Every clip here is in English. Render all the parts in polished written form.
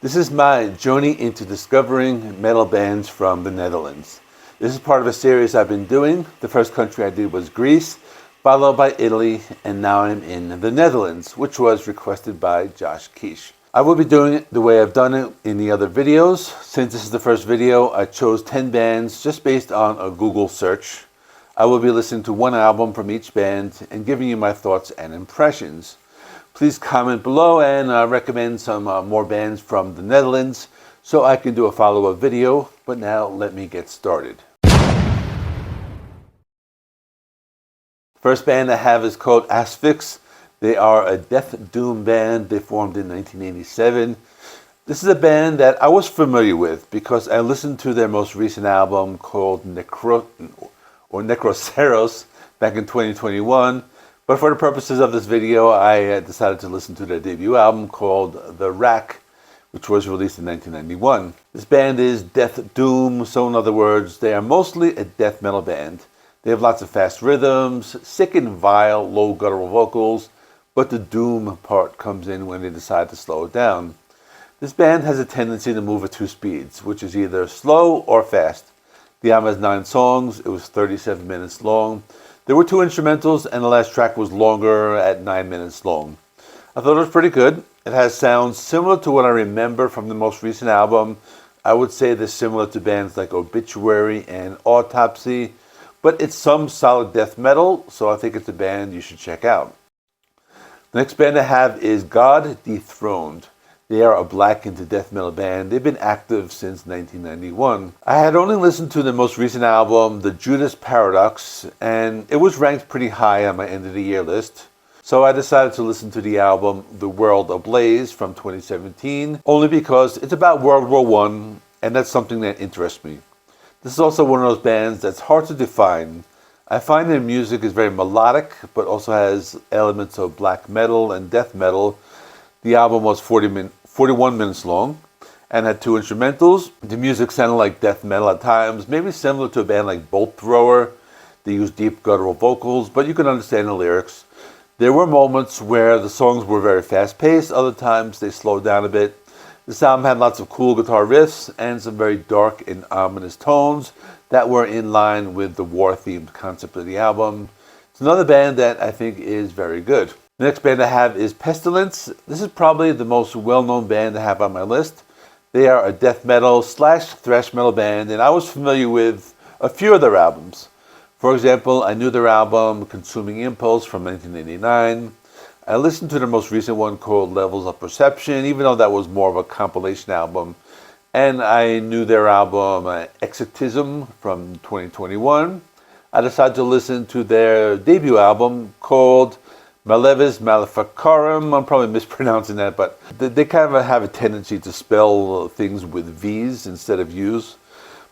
This is my journey into discovering metal bands from the Netherlands. This is part of a series I've been doing. The first country I did was Greece, followed by Italy, and now I'm in the Netherlands, which was requested by Josh Keish. I will be doing it the way I've done it in the other videos. Since this is the first video, I chose 10 bands just based on a Google search. I will be listening to one album from each band and giving you my thoughts and impressions. Please comment below and recommend some more bands from the Netherlands so I can do a follow-up video. But now let me get started. First band I have is called Asphyx. They are a death doom band. They formed in 1987. This is a band that I was familiar with because I listened to their most recent album called Necroceros back in 2021. But for the purposes of this video, I decided to listen to their debut album called The Rack, which was released in 1991. This band is death doom, so in other words, they are mostly a death metal band. They have lots of fast rhythms, sick and vile, low guttural vocals, but the doom part comes in when they decide to slow it down. This band has a tendency to move at two speeds, which is either slow or fast. The album has 9 songs, it was 37 minutes long. There were 2 instrumentals, and the last track was longer at 9 minutes long. I thought it was pretty good. It has sounds similar to what I remember from the most recent album. I would say they're similar to bands like Obituary and Autopsy, but it's some solid death metal, so I think it's a band you should check out. The next band I have is Goddethroned. They are a black into death metal band. They've been active since 1991. I had only listened to the most recent album, The Judas Paradox, and it was ranked pretty high on my end of the year list. So I decided to listen to the album The World Ablaze from 2017, only because it's about World War I, and that's something that interests me. This is also one of those bands that's hard to define. I find their music is very melodic, but also has elements of black metal and death metal. The album was 41 minutes long and had 2 instrumentals. The music sounded like death metal at times, maybe similar to a band like Bolt Thrower. They used deep guttural vocals, but you can understand the lyrics. There were moments where the songs were very fast-paced, other times they slowed down a bit. This album had lots of cool guitar riffs and some very dark and ominous tones that were in line with the war-themed concept of the album. It's another band that I think is very good. The next band I have is Pestilence. This is probably the most well-known band I have on my list. They are a death metal / thrash metal band, and I was familiar with a few of their albums. For example, I knew their album Consuming Impulse from 1989. I listened to their most recent one called Levels of Perception, even though that was more of a compilation album. And I knew their album Exotism from 2021. I decided to listen to their debut album called Malevis Maleficarum. I'm probably mispronouncing that, but they kind of have a tendency to spell things with V's instead of U's.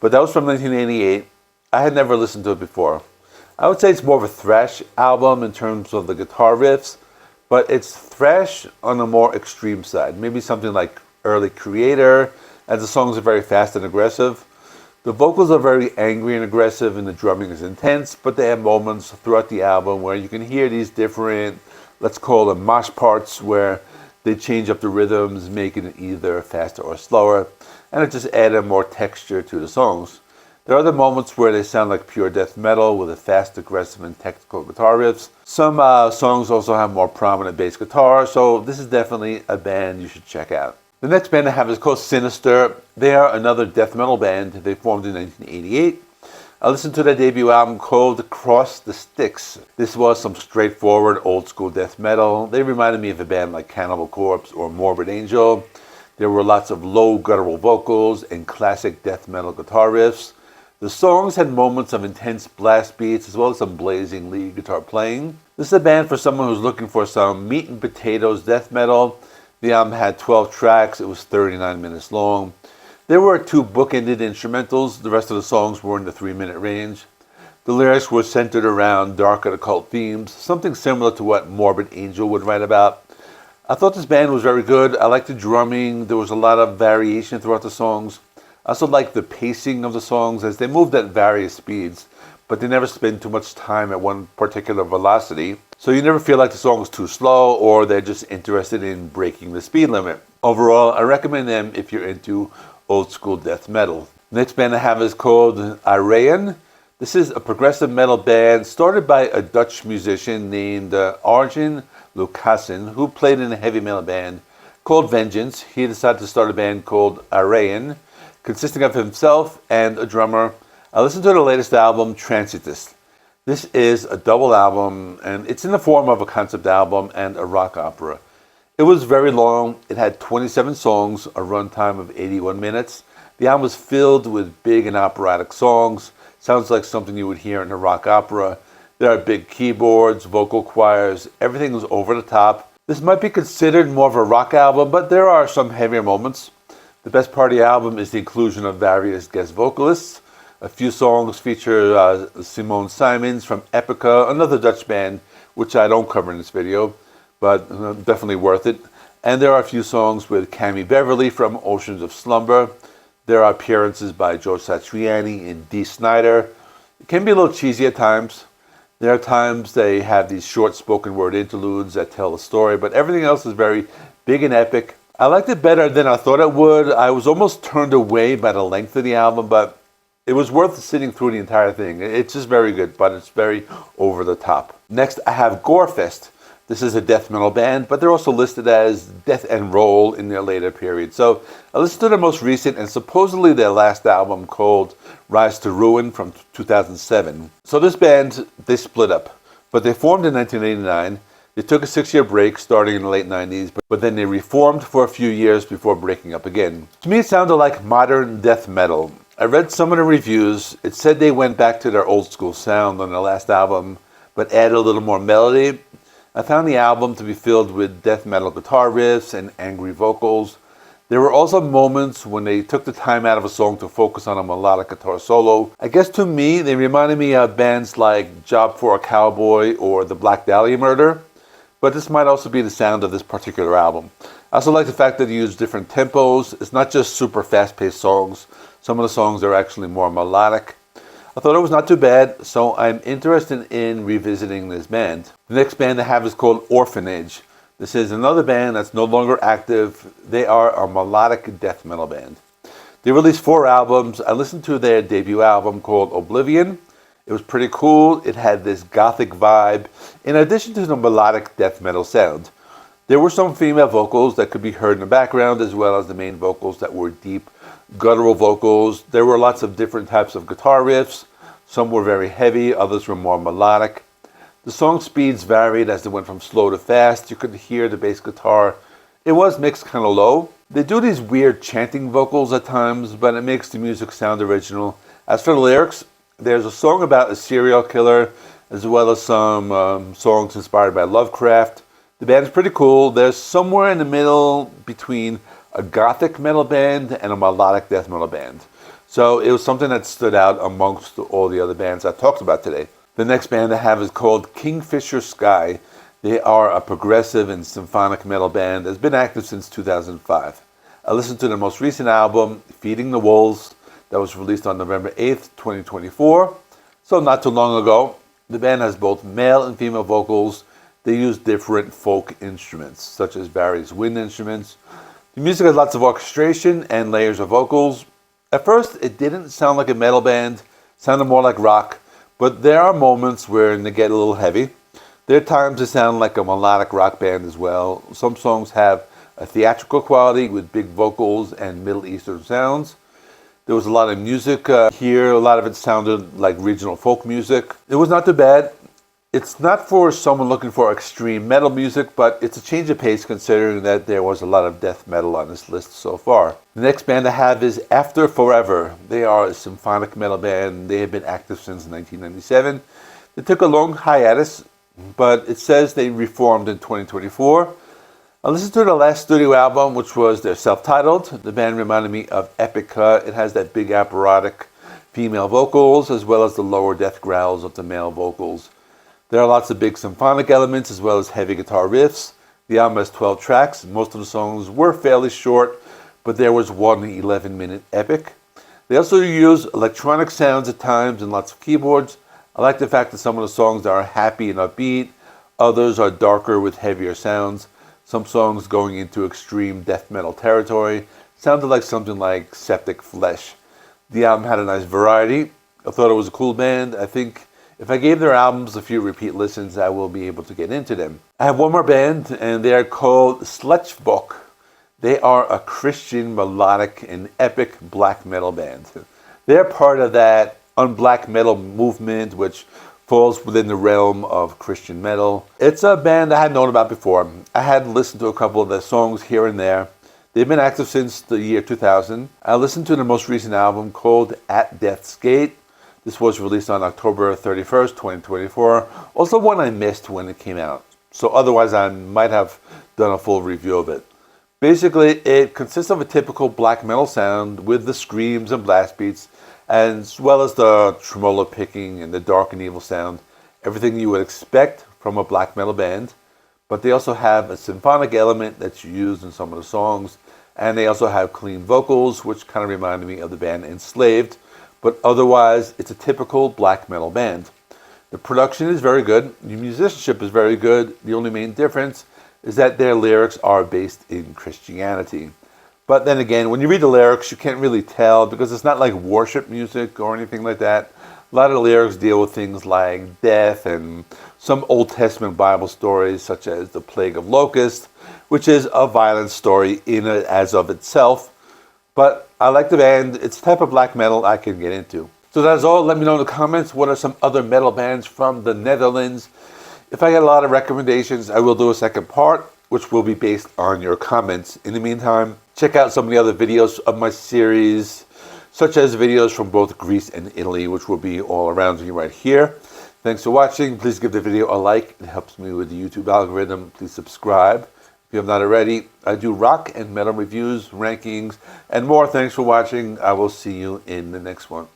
But that was from 1988. I had never listened to it before. I would say it's more of a thrash album in terms of the guitar riffs, but it's thrash on a more extreme side. Maybe something like early Creator, as the songs are very fast and aggressive. The vocals are very angry and aggressive, and the drumming is intense, but they have moments throughout the album where you can hear these different, let's call them mosh parts, where they change up the rhythms, making it either faster or slower, and it just added more texture to the songs. There are other moments where they sound like pure death metal with a fast, aggressive, and technical guitar riffs. Some songs also have more prominent bass guitar, so this is definitely a band you should check out. The next band I have is called Sinister. They are another death metal band. They formed in 1988. I listened to their debut album called Cross the Sticks. This was some straightforward old school death metal. They reminded me of a band like Cannibal Corpse or Morbid Angel. There were lots of low guttural vocals and classic death metal guitar riffs. The songs had moments of intense blast beats as well as some blazing lead guitar playing. This is a band for someone who's looking for some meat and potatoes death metal. The album had 12 tracks. It was 39 minutes long. There were 2 bookended instrumentals. The rest of the songs were in the 3-minute range. The lyrics were centered around dark and occult themes, something similar to what Morbid Angel would write about. I thought this band was very good. I liked the drumming. There was a lot of variation throughout the songs. I also liked the pacing of the songs as they moved at various speeds. but they never spend too much time at one particular velocity. So you never feel like the song is too slow or they're just interested in breaking the speed limit. Overall, I recommend them if you're into old school death metal. Next band I have is called Ayreon. This is a progressive metal band started by a Dutch musician named Arjen Lucassen, who played in a heavy metal band called Vengeance. He decided to start a band called Ayreon, consisting of himself and a drummer. I listened to the latest album, Transitus. This is a double album, and it's in the form of a concept album and a rock opera. It was very long. It had 27 songs, a runtime of 81 minutes. The album was filled with big and operatic songs. Sounds like something you would hear in a rock opera. There are big keyboards, vocal choirs, everything is over the top. This might be considered more of a rock album, but there are some heavier moments. The best part of the album is the inclusion of various guest vocalists. A few songs feature Simone Simons from Epica, another Dutch band, which I don't cover in this video, but definitely worth it. And there are a few songs with Cami Beverly from Oceans of Slumber. There are appearances by Joe Satriani and Dee Snider. It can be a little cheesy at times. There are times they have these short spoken word interludes that tell a story, but everything else is very big and epic. I liked it better than I thought it would. I was almost turned away by the length of the album, but it was worth sitting through the entire thing. It's just very good, but it's very over the top. Next, I have Gorefest. This is a death metal band, but they're also listed as death and roll in their later period. So I listened to their most recent and supposedly their last album called Rise to Ruin from 2007. So this band, they split up, but they formed in 1989. They took a 6-year break starting in the late 90s, but then they reformed for a few years before breaking up again. To me, it sounded like modern death metal. I read some of the reviews. It said they went back to their old school sound on their last album, but added a little more melody. I found the album to be filled with death metal guitar riffs and angry vocals. There were also moments when they took the time out of a song to focus on a melodic guitar solo. I guess to me, they reminded me of bands like Job for a Cowboy or the Black Dahlia Murder, but this might also be the sound of this particular album. I also like the fact that they use different tempos. It's not just super fast-paced songs. Some of the songs are actually more melodic. I thought it was not too bad, so I'm interested in revisiting this band. The next band I have is called Orphanage. This is another band that's no longer active. They are a melodic death metal band. They released 4 albums. I listened to their debut album called Oblivion. It was pretty cool. It had this gothic vibe, in addition to the melodic death metal sound. There were some female vocals that could be heard in the background, as well as the main vocals that were deep, guttural vocals. There were lots of different types of guitar riffs. Some were very heavy, others were more melodic. The song speeds varied as they went from slow to fast. You could hear the bass guitar. It was mixed kind of low. They do these weird chanting vocals at times, but it makes the music sound original. As for the lyrics, there's a song about a serial killer, as well as some songs inspired by Lovecraft. The band is pretty cool. They're somewhere in the middle between a gothic metal band and a melodic death metal band. So it was something that stood out amongst all the other bands I talked about today. The next band I have is called Kingfisher Sky. They are a progressive and symphonic metal band that's been active since 2005. I listened to their most recent album, Feeding the Wolves, that was released on November 8th, 2024. So not too long ago. The band has both male and female vocals. They use different folk instruments, such as various wind instruments. The music has lots of orchestration and layers of vocals. At first, it didn't sound like a metal band. It sounded more like rock. But there are moments where they get a little heavy. There are times they sound like a melodic rock band as well. Some songs have a theatrical quality with big vocals and Middle Eastern sounds. There was a lot of music here. A lot of it sounded like regional folk music. It was not too bad. It's not for someone looking for extreme metal music, but it's a change of pace considering that there was a lot of death metal on this list so far. The next band I have is After Forever. They are a symphonic metal band. They have been active since 1997. They took a long hiatus, but it says they reformed in 2024. I listened to the last studio album, which was their self-titled. The band reminded me of Epica. It has that big operatic female vocals, as well as the lower death growls of the male vocals. There are lots of big symphonic elements as well as heavy guitar riffs. The album has 12 tracks. Most of the songs were fairly short, but there was one 11-minute epic. They also use electronic sounds at times and lots of keyboards. I like the fact that some of the songs are happy and upbeat, others are darker with heavier sounds, some songs going into extreme death metal territory. Sounded like something like Septic Flesh. The album had a nice variety. I thought it was a cool band. I think if I gave their albums a few repeat listens, I will be able to get into them. I have one more band, and they are called Slechtvalk. They are a Christian, melodic, and epic black metal band. They're part of that unblack metal movement, which falls within the realm of Christian metal. It's a band I had known about before. I had listened to a couple of their songs here and there. They've been active since the year 2000. I listened to their most recent album called At Death's Gate. This was released on October 31st, 2024. Also one I missed when it came out. So otherwise I might have done a full review of it. Basically, it consists of a typical black metal sound with the screams and blast beats, as well as the tremolo picking and the dark and evil sound. Everything you would expect from a black metal band. But they also have a symphonic element that's used in some of the songs. And they also have clean vocals, which kind of reminded me of the band Enslaved. But otherwise, it's a typical black metal band. The production is very good. The musicianship is very good. The only main difference is that their lyrics are based in Christianity. But then again, when you read the lyrics, you can't really tell because it's not like worship music or anything like that. A lot of the lyrics deal with things like death and some Old Testament Bible stories, such as the Plague of Locusts, which is a violent story in it as of itself. But I like the band. It's the type of black metal I can get into. So that's all. Let me know in the comments what are some other metal bands from the Netherlands. If I get a lot of recommendations, I will do a second part, which will be based on your comments. In the meantime, check out some of the other videos of my series, such as videos from both Greece and Italy, which will be all around you right here. Thanks for watching. Please give the video a like. It helps me with the YouTube algorithm. Please subscribe. If you have not already, I do rock and metal reviews, rankings, and more. Thanks for watching. I will see you in the next one.